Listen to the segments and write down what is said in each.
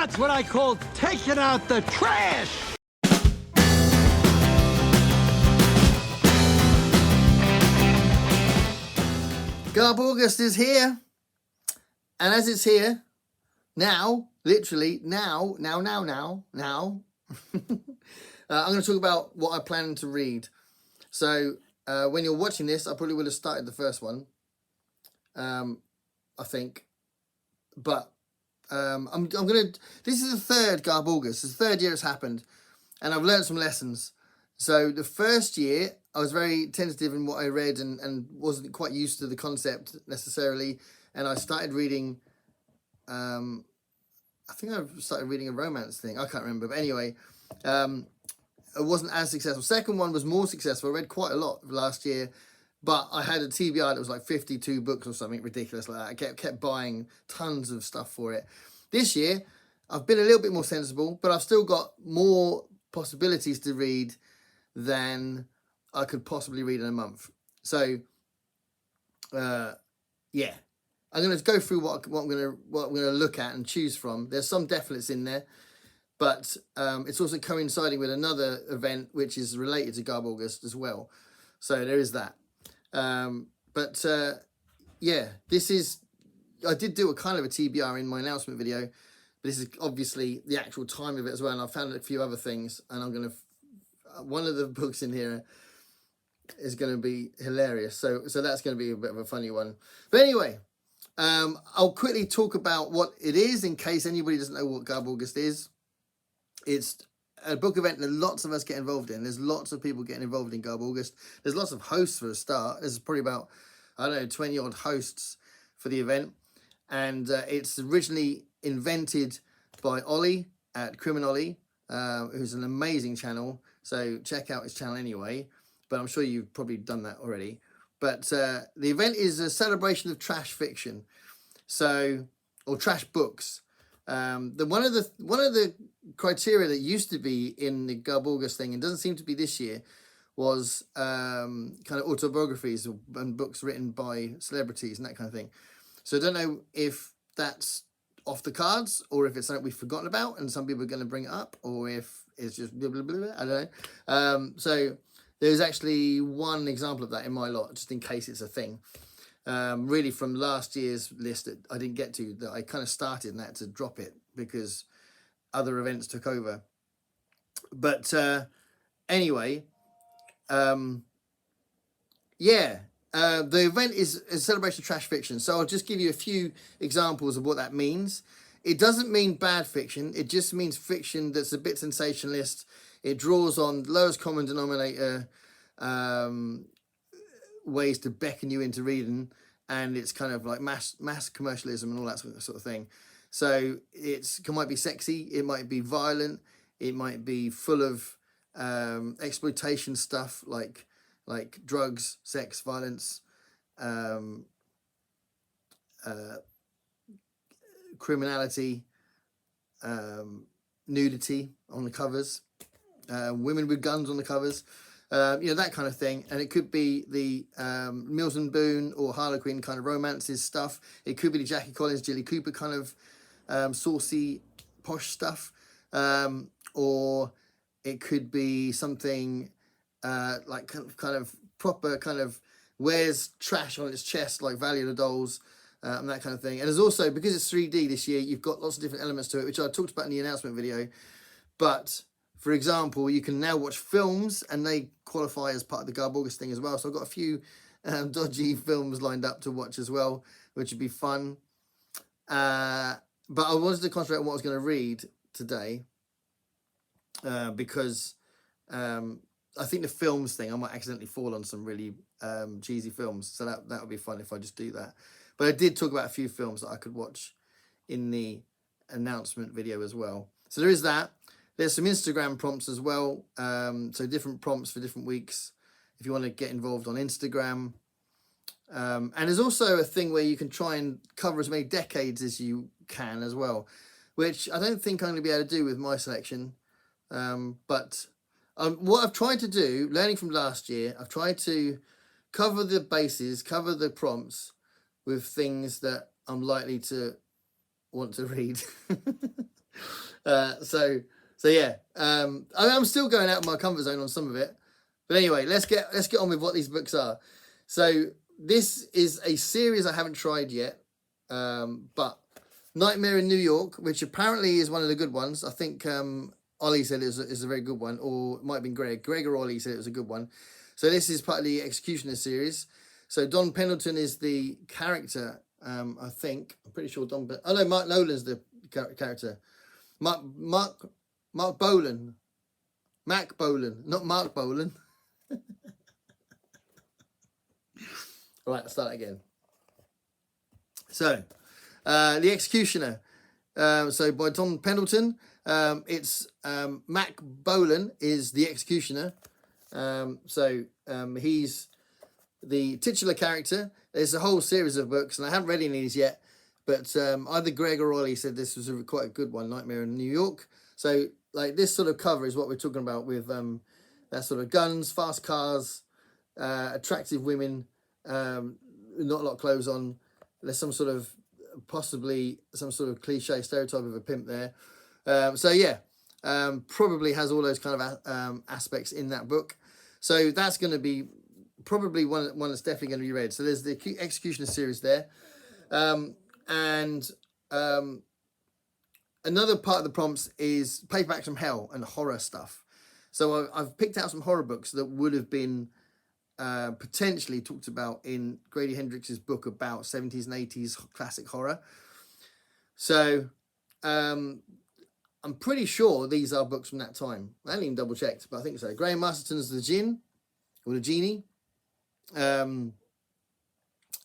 That's what I call taking out the trash! Garbaugust is here. And as it's here, now, literally, now, I'm going to talk about what I plan to read. So, when you're watching this, I probably would have started the first one, I think. But I'm going to... This is the third Garbaugust. It's the third year it's happened. And I've learned some lessons. So, the first year, I was very tentative in what I read and wasn't quite used to the concept necessarily. And I started reading... I think I started reading a romance thing. I can't remember. But anyway, it wasn't as successful. Second one was more successful. I read quite a lot last year. But I had a TBR that was like 52 books or something ridiculous like that. I kept buying tons of stuff for it. This year, I've been a little bit more sensible. But I've still got more possibilities to read than I could possibly read in a month. So, yeah. I'm going to go through what I'm going to look at and choose from. There's some definites in there, but it's also coinciding with another event which is related to Garbaugust as well. So there is that. Yeah, this is... I did do a kind of a TBR in my announcement video, but this is obviously the actual time of it as well. And I found a few other things, and I'm going to... One of the books in here is going to be hilarious. So that's going to be a bit of a funny one. But anyway... I'll quickly talk about what it is in case anybody doesn't know what Garbaugust is. It's a book event that lots of us get involved in. There's lots of people getting involved in Garbaugust. There's lots of hosts for a start. There's probably about, I don't know, 20 odd hosts for the event. And it's originally invented by Olly at CriminOlly, who's an amazing channel. So check out his channel anyway. But I'm sure you've probably done that already. But the event is a celebration of trash fiction, or trash books. One of the criteria that used to be in the Garbaugust thing, and doesn't seem to be this year, was kind of autobiographies and books written by celebrities and that kind of thing. So I don't know if that's off the cards or if it's something we've forgotten about and some people are going to bring it up, or if it's just blah, blah, blah, blah. I don't know. So... There's actually one example of that in my lot, just in case it's a thing. Really from last year's list that I didn't get to, that I kind of started and had to drop it because other events took over. But anyway, yeah, the event is a celebration of trash fiction. So I'll just give you a few examples of what that means. It doesn't mean bad fiction. It just means fiction that's a bit sensationalist. It draws on lowest common denominator ways to beckon you into reading, and it's kind of like mass commercialism and all that sort of thing. So it might be sexy, it might be violent, it might be full of exploitation stuff like drugs, sex, violence, criminality, nudity on the covers. Women with guns on the covers, that kind of thing. And it could be the Mills and Boon or Harlequin kind of romances stuff. It could be the Jackie Collins, Jilly Cooper kind of saucy, posh stuff. Or it could be something like kind of proper, kind of wears trash on its chest, like Valley of the Dolls, and that kind of thing. And there's also, because it's 3D this year, you've got lots of different elements to it, which I talked about in the announcement video. But... For example, you can now watch films, and they qualify as part of the Garbaugust thing as well. So I've got a few dodgy films lined up to watch as well, which would be fun. But I wanted to concentrate on what I was going to read today, because I think the films thing, I might accidentally fall on some really cheesy films. So that would be fun if I just do that. But I did talk about a few films that I could watch in the announcement video as well. So there is that. There's some Instagram prompts as well, so different prompts for different weeks if you want to get involved on Instagram. And there's also a thing where you can try and cover as many decades as you can as well, which I don't think I'm going to be able to do with my selection. But what I've tried to do, learning from last year, I've tried to cover the bases, cover the prompts with things that I'm likely to want to read. So yeah, I'm still going out of my comfort zone on some of it, but anyway, let's get on with what these books are. So this is a series I haven't tried yet, but Nightmare in New York, which apparently is one of the good ones. I think Olly said it is a very good one, or it might have been Greg or Olly said it was a good one. So this is part of the Executioner series. So Don Pendleton is the character, I think. I'm pretty sure oh no, Mark Nolan's the character. Mac Bolan, not Mark Bolan. All right, let's start again. So, The Executioner. So by Don Pendleton. It's Mac Bolan is the Executioner. He's the titular character. There's a whole series of books, and I haven't read any of these yet. But either Greg or Olly said this was quite a good one, Nightmare in New York. So, like, this sort of cover is what we're talking about with that sort of guns, fast cars, attractive women, not a lot of clothes on. There's some sort of, possibly some sort of cliche stereotype of a pimp there. Probably has all those kind of aspects in that book. So that's going to be probably one that's definitely going to be read. So there's the Executioner series there. Another part of the prompts is paperbacks from hell and horror stuff. So I've picked out some horror books that would have been potentially talked about in Grady Hendrix's book about 70s and 80s classic horror. So I'm pretty sure these are books from that time. I haven't even double checked, but I think so. Graham Masterton's The Djinn, or The Genie. Graham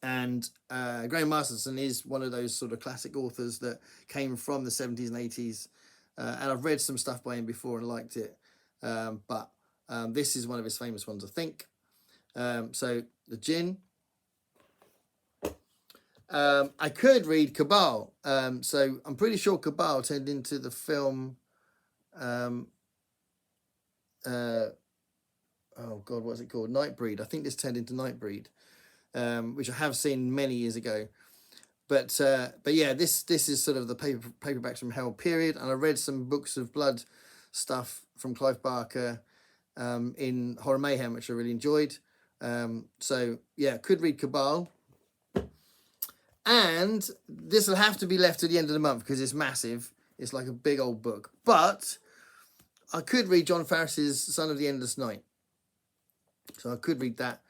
Masterton is one of those sort of classic authors that came from the 70s and 80s. And I've read some stuff by him before and liked it. But this is one of his famous ones, I think. So, The Djinn. I could read Cabal. So I'm pretty sure Cabal turned into the film. Oh God, what's it called? Nightbreed. I think this turned into Nightbreed, which I have seen many years ago. But yeah, this is sort of the paperbacks from hell period, and I read some books of blood stuff from Clive Barker in Horror Mayhem, which I really enjoyed. So yeah, could read Cabal. And this will have to be left to the end of the month because it's massive. It's like a big old book. But I could read John Farris's Son of the Endless Night. So I could read that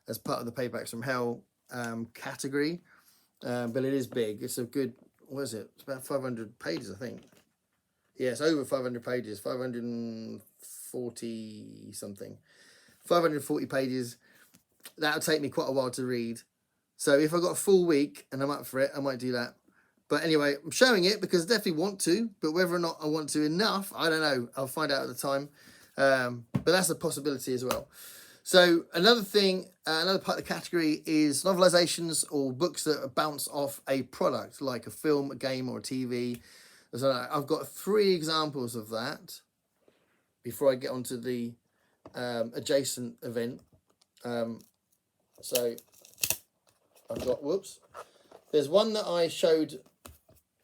as part of the Paperbacks from Hell category. But it is big. It's a good, what is it? It's about 500 pages, I think. Yeah, it's over 500 pages. 540 something. 540 pages. That'll take me quite a while to read. So if I've got a full week and I'm up for it, I might do that. But anyway, I'm showing it because I definitely want to. But whether or not I want to enough, I don't know. I'll find out at the time. But that's a possibility as well. So another thing, another part of the category is novelizations or books that bounce off a product, like a film, a game, or a TV. So I've got 3 examples of that before I get onto the adjacent event. So I've got, there's one that I showed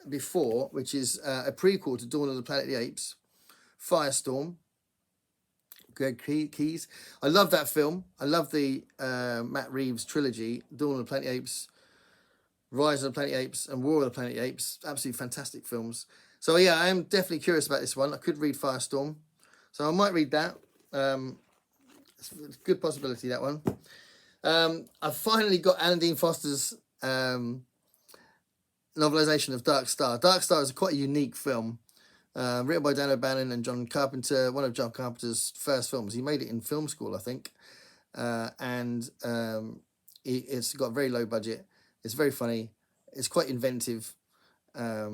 before, which is a prequel to Dawn of the Planet of the Apes, Firestorm, Greg Keyes. I love that film. I love the Matt Reeves trilogy, Dawn of the Planet of the Apes, Rise of the Planet of the Apes, and War of the Planet of the Apes. Absolutely fantastic films. So yeah, I am definitely curious about this one. I could read Firestorm, so I might read that. It's a good possibility, that one. I've finally got Alan Dean Foster's novelization of Dark Star. Dark Star is quite a unique film, written by Dan O'Bannon and John Carpenter, one of John Carpenter's first films. He made it in film school, I think. It's got a very low budget. It's very funny. It's quite inventive. I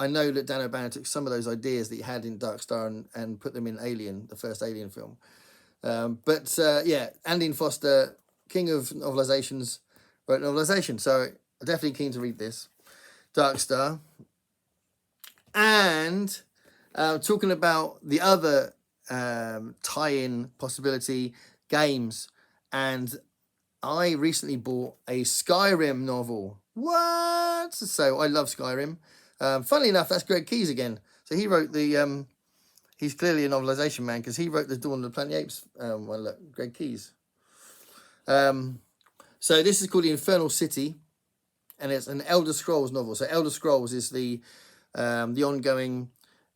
know that Dan O'Bannon took some of those ideas that he had in Dark Star and put them in Alien, the first Alien film. Yeah, Andy Foster, king of novelizations, wrote novelization. So I'm definitely keen to read this. Dark Star. And talking about the other tie-in possibility, games. And I recently bought a Skyrim novel. What? So I love Skyrim. Funnily enough, that's Greg Keyes again. So he wrote the, he's clearly a novelization man because he wrote the Dawn of the Planet of the Apes one. Look, Greg Keyes. So this is called The Infernal City, and it's an Elder Scrolls novel. So Elder Scrolls is the ongoing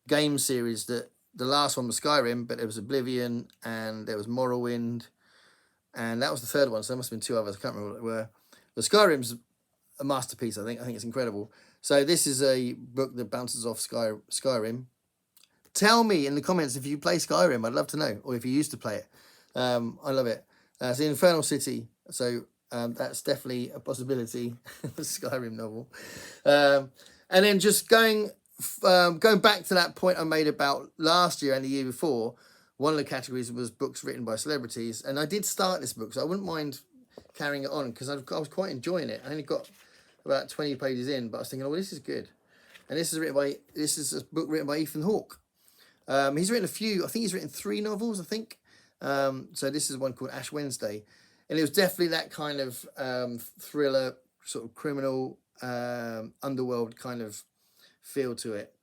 game series that the last one was Skyrim, but there was Oblivion and there was Morrowind, and that was the third one. So there must have been two others. I can't remember what they were. But Skyrim's a masterpiece. I think it's incredible. So this is a book that bounces off Skyrim. Tell me in the comments if you play Skyrim. I'd love to know, or if you used to play it. I love it. It's the Infernal City. So that's definitely a possibility. A Skyrim novel. And then just going back to that point I made about last year and the year before, one of the categories was books written by celebrities. And I did start this book, so I wouldn't mind carrying it on because I was quite enjoying it. I only got about 20 pages in, but I was thinking, oh, this is good. And this is a book written by Ethan Hawke. He's written a few, I think he's written 3 novels, I think. So this is one called Ash Wednesday. And it was definitely that kind of thriller, sort of criminal, underworld kind of feel to it.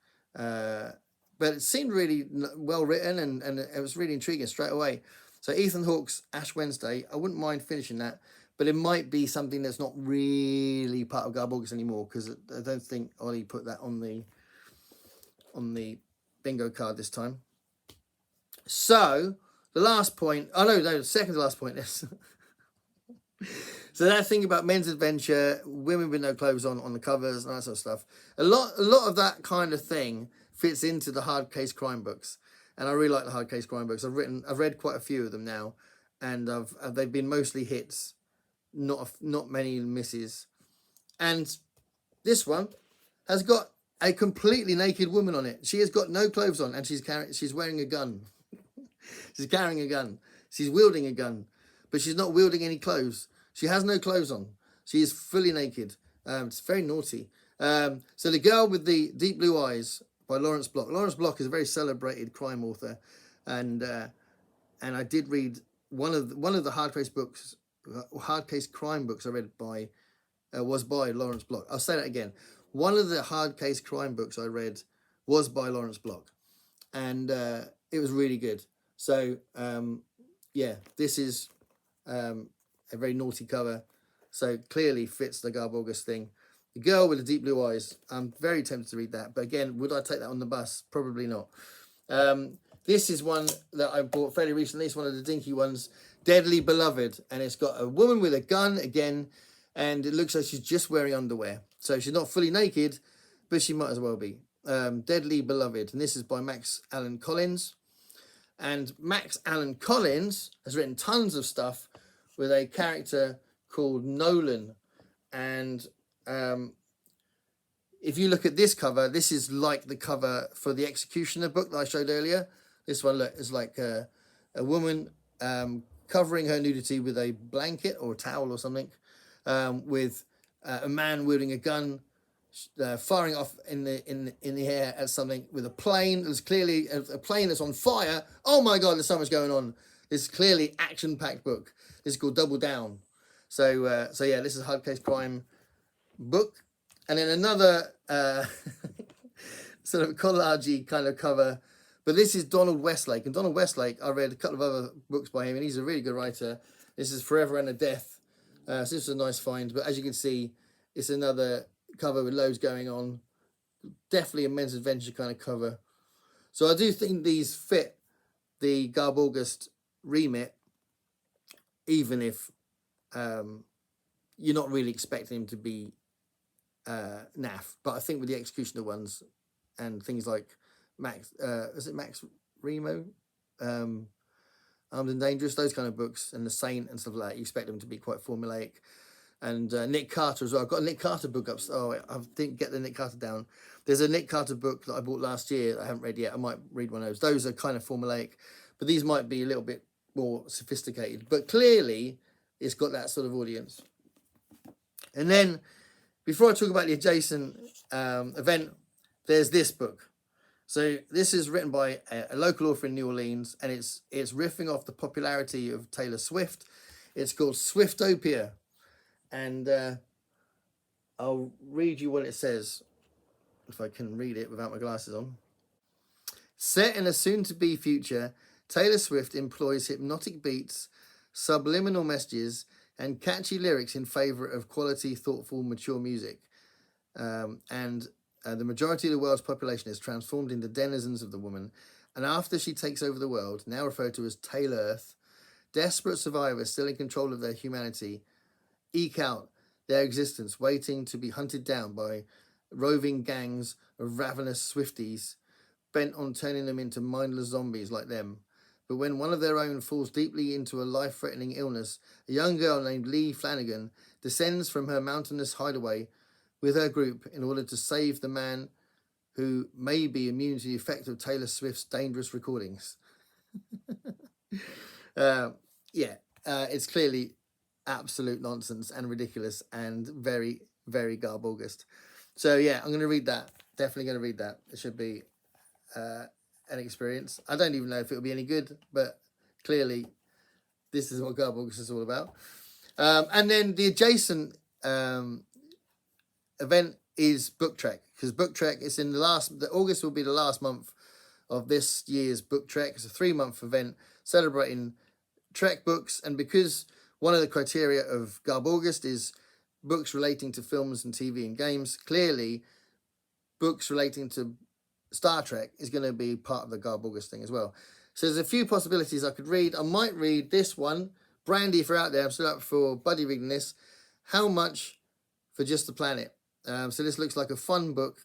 But it seemed really well written and it was really intriguing straight away. So Ethan Hawke's Ash Wednesday, I wouldn't mind finishing that, but it might be something that's not really part of Garbaugust anymore because I don't think Olly put that on the bingo card this time. So the last point, the second to last point is so that thing about men's adventure, women with no clothes on the covers and that sort of stuff. A lot of that kind of thing fits into the hard case crime books, and I really like the hard case crime books. I've read quite a few of them now, and they've been mostly hits, not many misses. And this one has got a completely naked woman on it. She has got no clothes on, and she's wearing a gun. She's carrying a gun. She's wielding a gun, but she's not wielding any clothes. She has no clothes on. She is fully naked. It's very naughty. So The Girl with the Deep Blue Eyes by Lawrence Block. Lawrence Block is a very celebrated crime author, and I did read one of the hard case crime books I read was by Lawrence Block. I'll say that again. One of the hard case crime books I read was by Lawrence Block, and it was really good. So yeah, this is a very naughty cover, so clearly fits the Garbaugust thing. The Girl with the Deep Blue Eyes. I'm very tempted to read that, but again, would I take that on the bus? Probably not. This is one that I bought fairly recently. It's one of the dinky ones, Deadly Beloved, and it's got a woman with a gun again, and it looks like she's just wearing underwear. So she's not fully naked, but she might as well be. Deadly Beloved, and this is by Max Allan Collins. And Max Allan Collins has written tons of stuff with a character called Nolan. And if you look at this cover, this is like the cover for the Executioner book that I showed earlier. This one, look, is like a woman covering her nudity with a blanket or a towel or something, with a man wielding a gun, firing off in the air at something with a plane. There's clearly a plane that's on fire. Oh my God, there's so much going on. This is clearly action-packed book. This is called Double Down. So yeah, this is a hard case crime book. And then another sort of collage-y kind of cover. But this is Donald Westlake. And Donald Westlake, I read a couple of other books by him, and he's a really good writer. This is Forever and a Death. So this is a nice find. But as you can see, it's another cover with loads going on. Definitely a men's adventure kind of cover. So I do think these fit the Garbaugust remit, even if you're not really expecting him to be naff. But I think with the Executioner ones and things like Max Remo, Armed and Dangerous, those kind of books, and The Saint and stuff like that, you expect them to be quite formulaic. And Nick Carter as well. I've got a Nick Carter book up. Oh, I didn't get the Nick Carter down. There's a Nick Carter book that I bought last year that I haven't read yet. I might read one of those. Those are kind of formulaic, but these might be a little bit more sophisticated. But clearly, it's got that sort of audience. And then, before I talk about the adjacent event, there's this book. So this is written by a local author in New Orleans, and it's riffing off the popularity of Taylor Swift. It's called Swiftopia, and I'll read you what it says, if I can read it without my glasses on. Set in a soon-to-be future, Taylor Swift employs hypnotic beats, subliminal messages, and catchy lyrics in favour of quality, thoughtful, mature music. The majority of the world's population is transformed into denizens of the woman, and after she takes over the world, now referred to as Taylor Earth, desperate survivors still in control of their humanity eke out their existence, waiting to be hunted down by roving gangs of ravenous Swifties, bent on turning them into mindless zombies like them. But when one of their own falls deeply into a life-threatening illness, a young girl named Lee Flanagan descends from her mountainous hideaway with her group in order to save the man who may be immune to the effect of Taylor Swift's dangerous recordings. It's clearly absolute nonsense and ridiculous and very, very Garbaugust. So yeah, I'm going to read that. Definitely going to read that. It should be an experience. I don't even know if it'll be any good, but clearly this is what Garbaugust is all about. And then the adjacent event is Book Trek, because Book Trek is in August will be the last month of this year's Book Trek. It's a 3-month event celebrating Trek books, and because one of the criteria of Garbaugust is books relating to films and TV and games, clearly books relating to Star Trek is going to be part of the Garbaugust thing as well. So there's a few possibilities I could read. I might read this one. Brandy, if you're out there, I'm still up for Buddy reading this. How Much for Just the Planet? So this looks like a fun book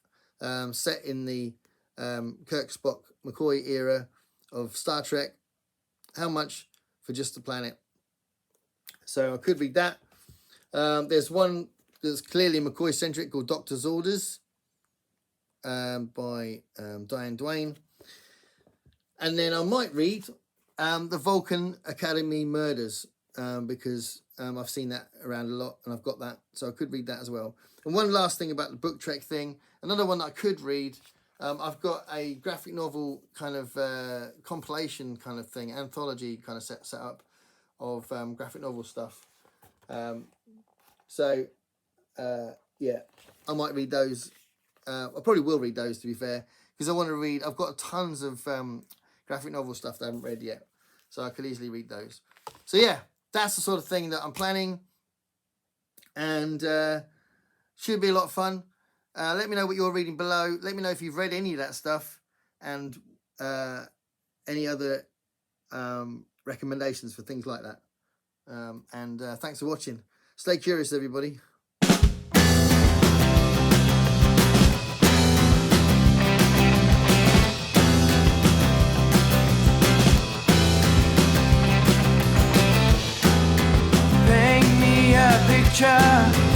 set in the Kirk, Spock, McCoy era of Star Trek. How Much for Just the Planet? So I could read that. There's one that's clearly McCoy-centric called Doctor's Orders by Diane Duane. And then I might read the Vulcan Academy Murders because I've seen that around a lot and I've got that. So I could read that as well. And one last thing about the Book Trek thing. Another one that I could read. I've got a graphic novel kind of compilation kind of thing, anthology kind of set up of graphic novel stuff. Yeah, I might read those. I probably will read those, to be fair, because I want to read. I've got tons of graphic novel stuff that I haven't read yet, so I could easily read those. So yeah, that's the sort of thing that I'm planning, and should be a lot of fun. Let me know what you're reading below. Let me know if you've read any of that stuff and any other recommendations for things like that. Thanks for watching. Stay curious, everybody. Paint me a picture